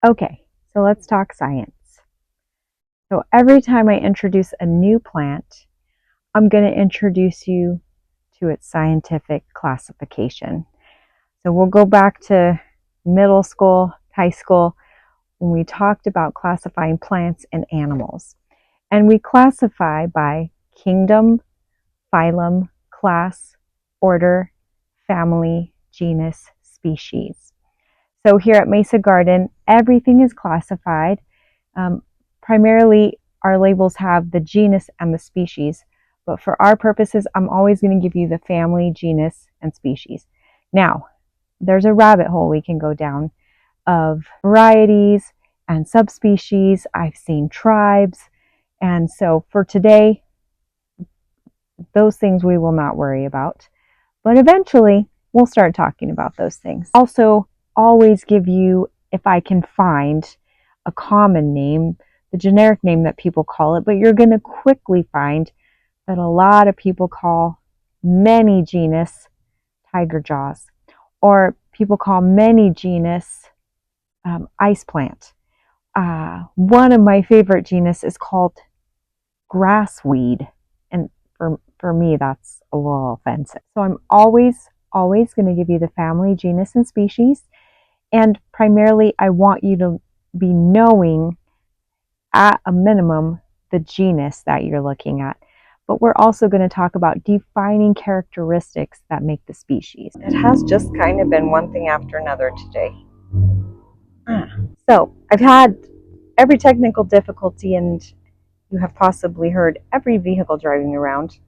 Okay, so let's talk science. So every time I introduce a new plant, I'm going to introduce you to its scientific classification. So we'll go back to middle school, high school, when we talked about classifying plants and animals. And we classify by kingdom, phylum, class, order, family, genus, species. So here at Mesa Garden, everything is classified. Um, Primarily, our labels have the genus and the species, but for our purposes, I'm always going to give you the family, genus, and species. Now, there's a rabbit hole we can go down of varieties and subspecies. I've seen tribes. And so for today, those things we will not worry about. But eventually, we'll start talking about those things. Also, always give you, if I can find, a common name, the generic name that people call it, but you're going to quickly find that a lot of people call many genus tiger jaws, or people call many genus ice plant. One of my favorite genus is called grassweed, and for me that's a little offensive. So I'm always going to give you the family, genus, and species, and primarily I want you to be knowing at a minimum the genus that you're looking at. But we're also going to talk about defining characteristics that make the species. It has just kind of been one thing after another today. So I've had every technical difficulty, and you have possibly heard every vehicle driving around.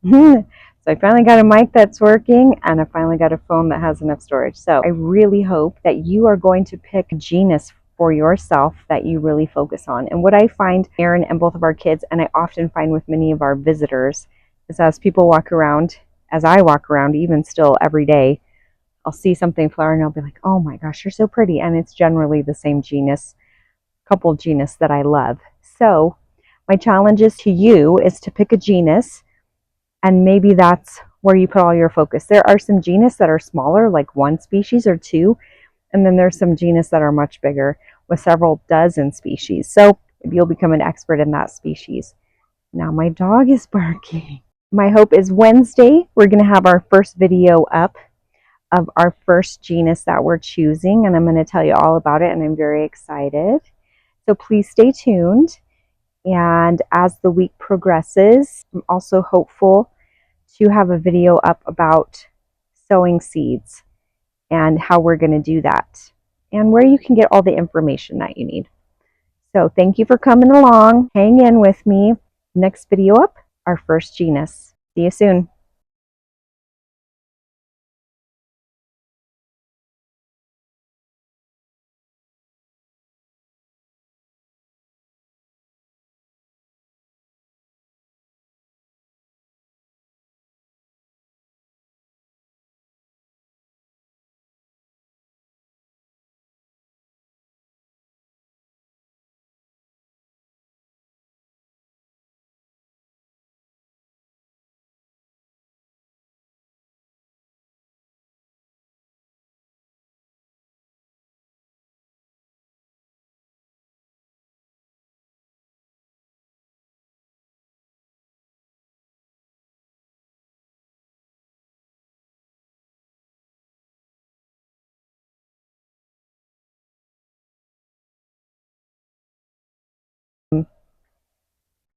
So I finally got a mic that's working, and I finally got a phone that has enough storage. So I really hope that you are going to pick a genus for yourself that you really focus on. And what I find, Aaron and both of our kids, and I often find with many of our visitors, is as people walk around, as I walk around, even still every day, I'll see something flowering and I'll be like, oh my gosh, you're so pretty. And it's generally the same genus, couple genus that I love. So my challenge is to you is to pick a genus, and maybe that's where you put all your focus. There are some genus that are smaller, like one species or two, and then there's some genus that are much bigger with several dozen species. So maybe you'll become an expert in that species. Now my dog is barking. My hope is Wednesday, we're going to have our first video up of our first genus that we're choosing, and I'm going to tell you all about it, and I'm very excited. So please stay tuned. And as the week progresses, I'm also hopeful to have a video up about sowing seeds and how we're going to do that and where you can get all the information that you need. So thank you for coming along. Hang in with me. Next video up, our first genus. See you soon.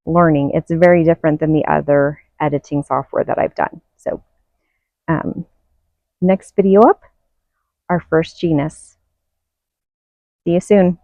Learning. It's very different than the other editing software that I've done. So next video up, our first genus. See you soon.